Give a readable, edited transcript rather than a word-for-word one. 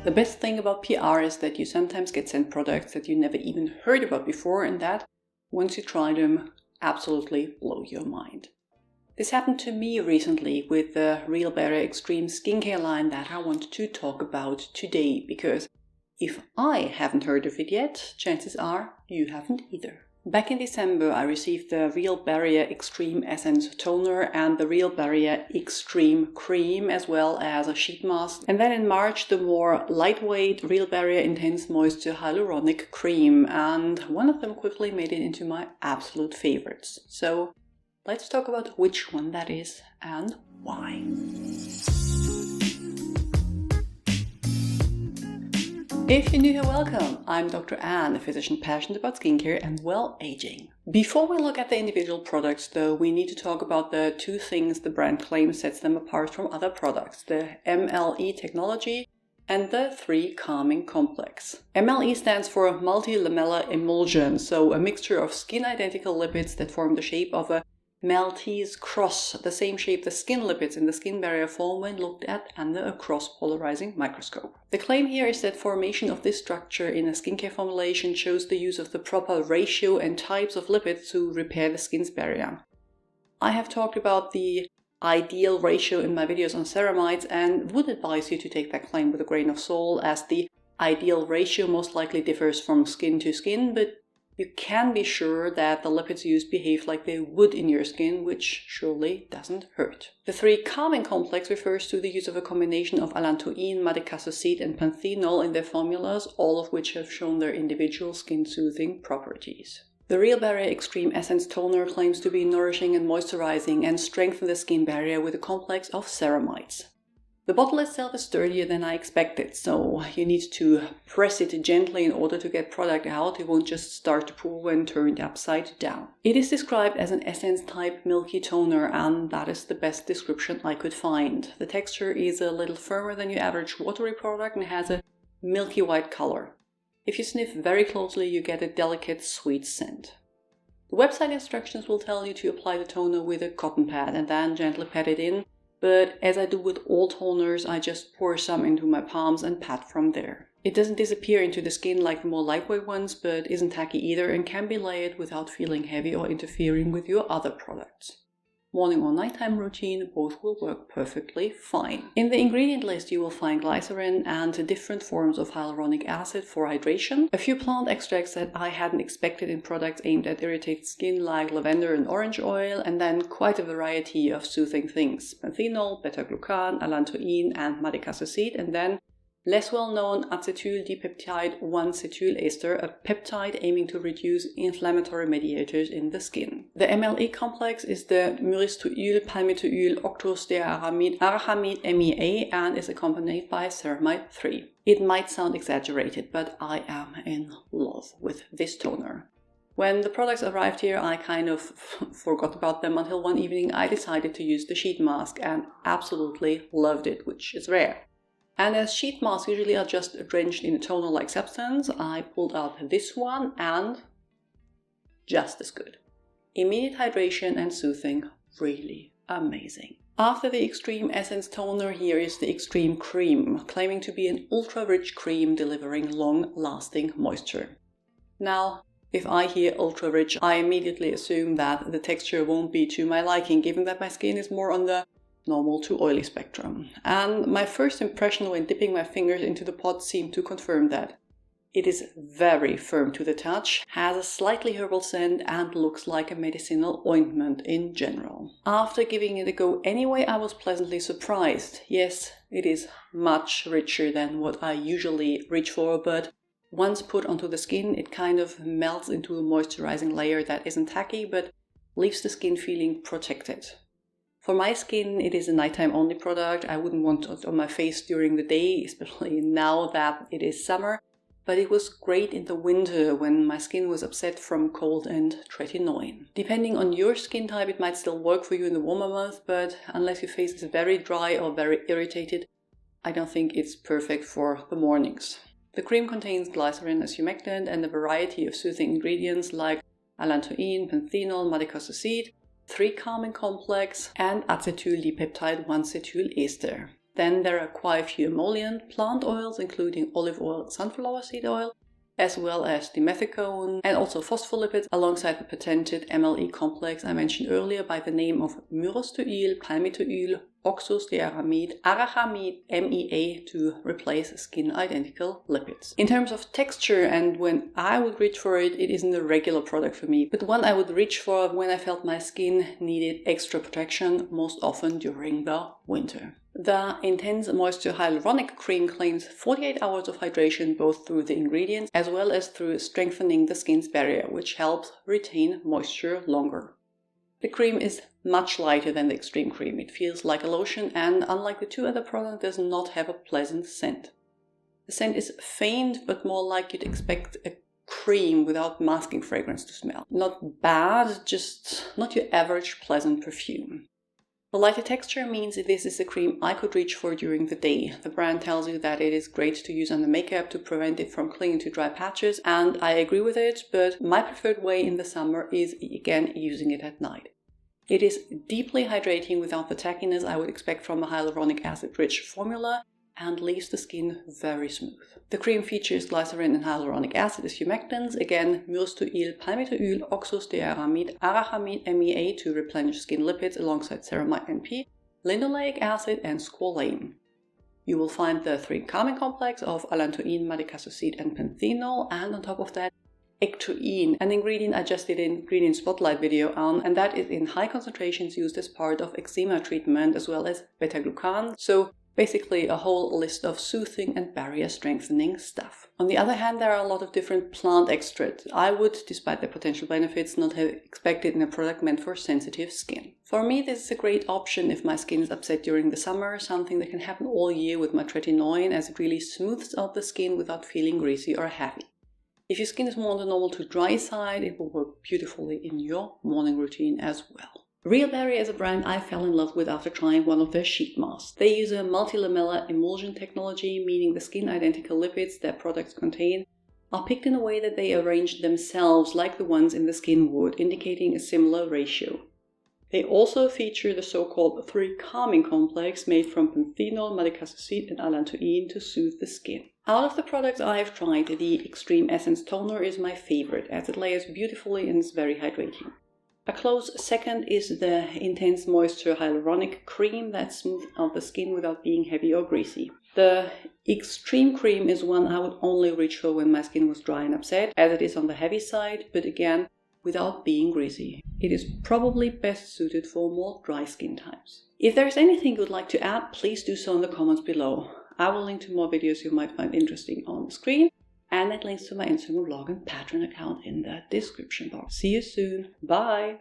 The best thing about PR is that you sometimes get sent products that you never even heard about before, and that, once you try them, absolutely blow your mind. This happened to me recently with the Real Barrier Extreme skincare line that I want to talk about today, because if I haven't heard of it yet, chances are you haven't either. Back in December, I received the Real Barrier Extreme Essence Toner and the Real Barrier Extreme Cream, as well as a sheet mask. And then in March, the more lightweight Real Barrier Intense Moisture Hyaluronic Cream. And one of them quickly made it into my absolute favorites. So let's talk about which one that is and why. If you're new here, welcome! I'm Dr. Anne, a physician passionate about skincare and well-aging. Before we look at the individual products though, we need to talk about the two things the brand claims sets them apart from other products, the MLE technology and the 3 calming complex. MLE stands for multilamellar emulsion, so a mixture of skin-identical lipids that form the shape of a Maltese cross, the same shape the skin lipids in the skin barrier form when looked at under a cross-polarizing microscope. The claim here is that formation of this structure in a skincare formulation shows the use of the proper ratio and types of lipids to repair the skin's barrier. I have talked about the ideal ratio in my videos on ceramides and would advise you to take that claim with a grain of salt, as the ideal ratio most likely differs from skin to skin, but you can be sure that the lipids used behave like they would in your skin, which surely doesn't hurt. The 3 calming complex refers to the use of a combination of allantoin, madecassoside and panthenol in their formulas, all of which have shown their individual skin-soothing properties. The Real Barrier Extreme Essence Toner claims to be nourishing and moisturizing and strengthen the skin barrier with a complex of ceramides. The bottle itself is sturdier than I expected, so you need to press it gently in order to get product out. It won't just start to pour when turned upside down. It is described as an essence-type milky toner, and that is the best description I could find. The texture is a little firmer than your average watery product and has a milky white color. If you sniff very closely, you get a delicate sweet scent. The website instructions will tell you to apply the toner with a cotton pad and then gently pat it in. But as I do with all toners, I just pour some into my palms and pat from there. It doesn't disappear into the skin like the more lightweight ones, but isn't tacky either and can be layered without feeling heavy or interfering with your other products. Morning or nighttime routine, both will work perfectly fine. In the ingredient list you will find glycerin and different forms of hyaluronic acid for hydration, a few plant extracts that I hadn't expected in products aimed at irritated skin like lavender and orange oil, and then quite a variety of soothing things: panthenol, beta-glucan, allantoin and madecassoside, and then less well-known acetyl-dipeptide 1-cetyl ester, a peptide aiming to reduce inflammatory mediators in the skin. The MLE complex is the myristoyl palmitoyl octostearamide MEA and is accompanied by ceramide 3. It might sound exaggerated, but I am in love with this toner. When the products arrived here, I kind of forgot about them until one evening I decided to use the sheet mask and absolutely loved it, which is rare. And as sheet masks usually are just drenched in a toner-like substance, I pulled out this one and just as good. Immediate hydration and soothing, really amazing. After the Extreme Essence Toner, here is the Extreme Cream, claiming to be an ultra-rich cream delivering long-lasting moisture. Now, if I hear ultra-rich, I immediately assume that the texture won't be to my liking, given that my skin is more on the normal to oily spectrum. And my first impression when dipping my fingers into the pot seemed to confirm that. It is very firm to the touch, has a slightly herbal scent and looks like a medicinal ointment in general. After giving it a go anyway, I was pleasantly surprised. Yes, it is much richer than what I usually reach for, but once put onto the skin, it kind of melts into a moisturizing layer that isn't tacky but leaves the skin feeling protected. For my skin, it is a nighttime only product. I wouldn't want it on my face during the day, especially now that it is summer. But it was great in the winter when my skin was upset from cold and tretinoin. Depending on your skin type, it might still work for you in the warmer months, but unless your face is very dry or very irritated, I don't think it's perfect for the mornings. The cream contains glycerin, as humectant, and a variety of soothing ingredients like allantoin, panthenol, madecassoside, 3 calming complex, and acetyl-dipeptide 1-cetyl ester. Then there are quite a few emollient plant oils, including olive oil, sunflower seed oil, as well as dimethicone and also phospholipids, alongside the patented MLE complex I mentioned earlier by the name of myristoyl, palmitoyl, oxostearamide, arahamide, MEA to replace skin-identical lipids. In terms of texture and when I would reach for it, it isn't a regular product for me, but one I would reach for when I felt my skin needed extra protection, most often during the winter. The Intense Moisture Hyaluronic Cream claims 48 hours of hydration both through the ingredients as well as through strengthening the skin's barrier, which helps retain moisture longer. The cream is much lighter than the Extreme Cream. It feels like a lotion and, unlike the two other products, does not have a pleasant scent. The scent is faint, but more like you'd expect a cream without masking fragrance to smell. Not bad, just not your average pleasant perfume. The lighter texture means this is a cream I could reach for during the day. The brand tells you that it is great to use under makeup to prevent it from clinging to dry patches, and I agree with it, but my preferred way in the summer is, again, using it at night. It is deeply hydrating without the tackiness I would expect from a hyaluronic acid-rich formula and leaves the skin very smooth. The cream features glycerin and hyaluronic acid as humectants, again myristoyl, palmitoyl, oxostearamide, arahamide, MEA to replenish skin lipids alongside ceramide NP, linoleic acid and squalane. You will find the 3 calming complex of allantoin, madecassoside and panthenol, and on top of that ectoine, an ingredient I just did an ingredient spotlight video on, and that is in high concentrations used as part of eczema treatment, as well as beta-glucan, so basically a whole list of soothing and barrier strengthening stuff. On the other hand, there are a lot of different plant extracts I would, despite their potential benefits, not have expected in a product meant for sensitive skin. For me, this is a great option if my skin is upset during the summer, something that can happen all year with my tretinoin, as it really smooths out the skin without feeling greasy or heavy. If your skin is more on the normal to dry side, it will work beautifully in your morning routine as well. Real Berry is a brand I fell in love with after trying one of their sheet masks. They use a multilamellar emulsion technology, meaning the skin-identical lipids that products contain are picked in a way that they arrange themselves like the ones in the skin would, indicating a similar ratio. They also feature the so-called 3 calming complex made from panthenol, madecassoside and allantoin to soothe the skin. Out of the products I've tried, the Extreme Essence Toner is my favorite, as it layers beautifully and is very hydrating. A close second is the Intense Moisture Hyaluronic Cream that smooths out the skin without being heavy or greasy. The Extreme Cream is one I would only reach for when my skin was dry and upset, as it is on the heavy side, but again, without being greasy. It is probably best suited for more dry skin types. If there is anything you would like to add, please do so in the comments below. I will link to more videos you might find interesting on the screen, and add links to my Instagram blog and Patreon account in the description box. See you soon. Bye!